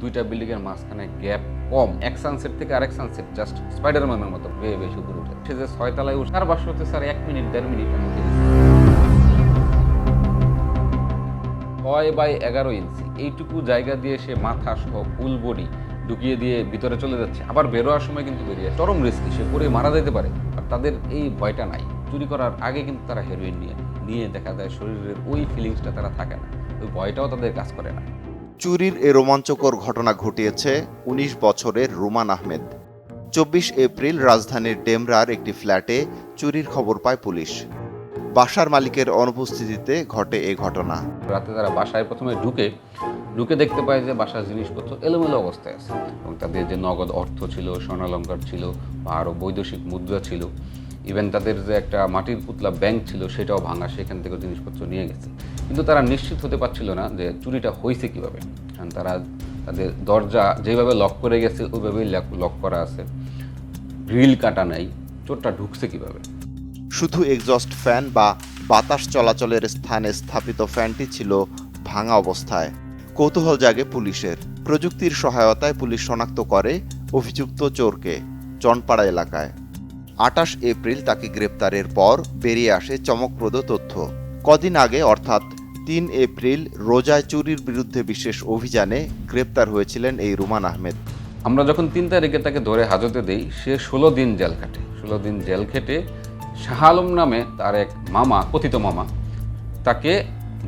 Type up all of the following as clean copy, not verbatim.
দুইটা বিল্ডিং এর মাঝখানে গ্যাপ কম, এক সানসেট থেকে আরেক সানসেট জাস্ট স্পাইডারম্যানের মতো বেয়ে বেশি উপরে উঠে। সে যে 6 তলায় উঠে, তার বাসা হতে স্যার 1 মিনিট 1.5 মিনিট এমন কি 6x11 ইঞ্চি এইটুকু জায়গা দিয়ে সে মাথা সহ ফুল বডি ঢুকিয়ে দিয়ে ভিতরে চলে যাচ্ছে। আবার বেরোয়ার সময় কিন্তু বেরিয়ে চরম রিস্কি, সে পরে মারা যেতে পারে। আর তাদের এই ভয়টা নাই। চুরি করার আগে কিন্তু তারা হেরোইন নিয়ে দেখা যায় শরীরের ওই ফিলিংসটা তারা থাকে না, ওই ভয়টাও তাদের কাজ করে না। চুরির এ রোমাঞ্চকর ঘটনা ঘটিয়েছে ১৯ বছরের রুমান আহমেদ। ২৪ এপ্রিল রাজধানীর ডেমরার একটি ফ্ল্যাটে চুরির খবর পায় পুলিশ। বাসার মালিকের অনুপস্থিতিতে ঘটে এ ঘটনা। রাতে তারা বাসায় প্রথমে ঢুকে দেখতে পায় যে বাসার জিনিসপত্র এলোমেলো অবস্থায় আছে, এবং তাদের যে নগদ অর্থ ছিল, স্বর্ণালঙ্কার ছিল, বা আরও বৈদেশিক মুদ্রা ছিল, ইভেন তাদের যে একটা মাটির পুতলা ব্যাংক ছিল সেটাও ভাঙা, সেখান থেকে জিনিসপত্র নিয়ে গেছে। কিন্তু তারা নিশ্চিত হতে পারছিল না যে চুরিটা হয়েছে কীভাবে, কারণ তারা তাদের দরজা যেভাবে লক করে গেছে ওইভাবেই লক করা আছে, গ্রিল কাটা নাই, চোরটা ঢুকছে কীভাবে। শুধু এক্সস্ট ফ্যান বা বাতাস চলাচলের স্থানে স্থাপিত ফ্যানটি ছিল ভাঙা অবস্থায়। কৌতূহল জাগে পুলিশের। প্রযুক্তির সহায়তায় পুলিশ শনাক্ত করে অভিযুক্ত চোরকে চনপাড়া এলাকায়। ২৮ এপ্রিল তাকে গ্রেপ্তারের পর বেরিয়ে আসে চমকপ্রদ তথ্য। কদিন আগে অর্থাৎ ৩ এপ্রিল রোজায় চুরির বিরুদ্ধে বিশেষ অভিযানে গ্রেপ্তার হয়েছিলেন এই রুমান আহমেদ। আমরা যখন ৩ তারিখে তাকে ধরে হাজতে দেই, সে ১৬ দিন জেল কাটে। ১৬ দিন জেল খেটে শাহ আলম নামে তার এক মামা, কথিত মামা, তাকে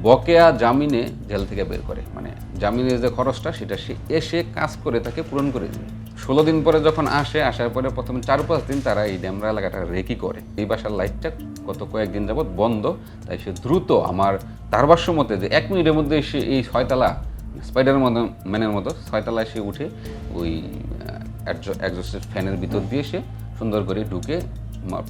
বকেয়া জামিনে জেল থেকে বের করে। মানে জামিনের যে খরচটা সেটা সে এসে কাজ করে তাকে পূরণ করে দিবে। ১৬ দিন পরে যখন আসার পরে প্রথমে ৪-৫ দিন তারা এই ডেমরা এলাকাটা রেকি করে। এই বাসার লাইটটা গত কয়েকদিন যাবৎ বন্ধ, তাই সে দ্রুত তার ভাষ্য মতে যে 1 মিনিটের মধ্যে সে এই 6 তলা ম্যানের মতো 6 তলায় সে উঠে ওই অ্যাডজাস্টেড ফ্যানের ভিতর দিয়ে সে সুন্দর করে ঢুকে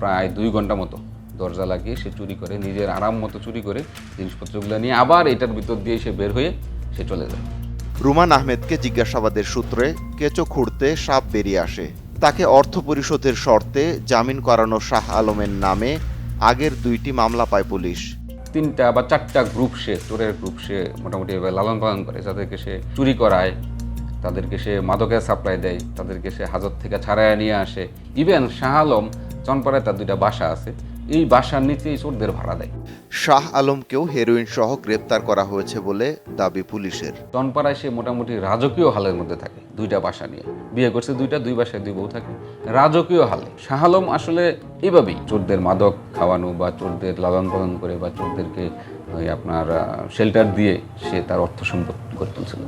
প্রায় 2 ঘন্টা মতো দরজা লাগিয়ে সে চুরি করে, নিজের আরাম মতো চুরি করে জিনিসপত্রগুলো নিয়ে আবার এটার ভিতর দিয়ে সে বের হয়ে সে চলে যায়। রুমান আহমেদকে জিজ্ঞাসাবাদের সূত্রে কেঁচো খুঁড়তে সাপ বেরিয়ে আসে। তাকে অর্থ পরিশোধের শর্তে জামিন করানো শাহ আলমের নামে আগের 2টি মামলা পায় পুলিশ। 3টা বা 4টা গ্রুপ, চোরের গ্রুপ সে মোটামুটি লালন পালন করে, যাদেরকে সে চুরি করায়, তাদেরকে সে মাদকের সাপ্লাই দেয়, তাদেরকে সে হাজত থেকে ছাড়াইয়া নিয়ে আসে। ইভেন শাহ আলম চনপাড়ায় তার 2টা বাসা আছে, এই বাসার নিচেই চোরদের ভাড়া দেয়। শাহ আলমকেও হেরোইন সহ গ্রেপ্তার করা হয়েছে বলে দাবি পুলিশের। চনপাড়ায় সে মোটামুটি রাজকীয় হালের মধ্যে থাকে, 2টা বাসা নিয়ে বিয়ে করছে, 2 বাসায় 2 বউ থাকে, রাজকীয় হালে। শাহ আলম আসলে এইভাবেই চোরদের মাদক খাওয়ানো বা চোরদের লালন পালন করে বা চোরদেরকে আপনার শেল্টার দিয়ে সে তার অর্থ সম্পদ করে তুলছিল।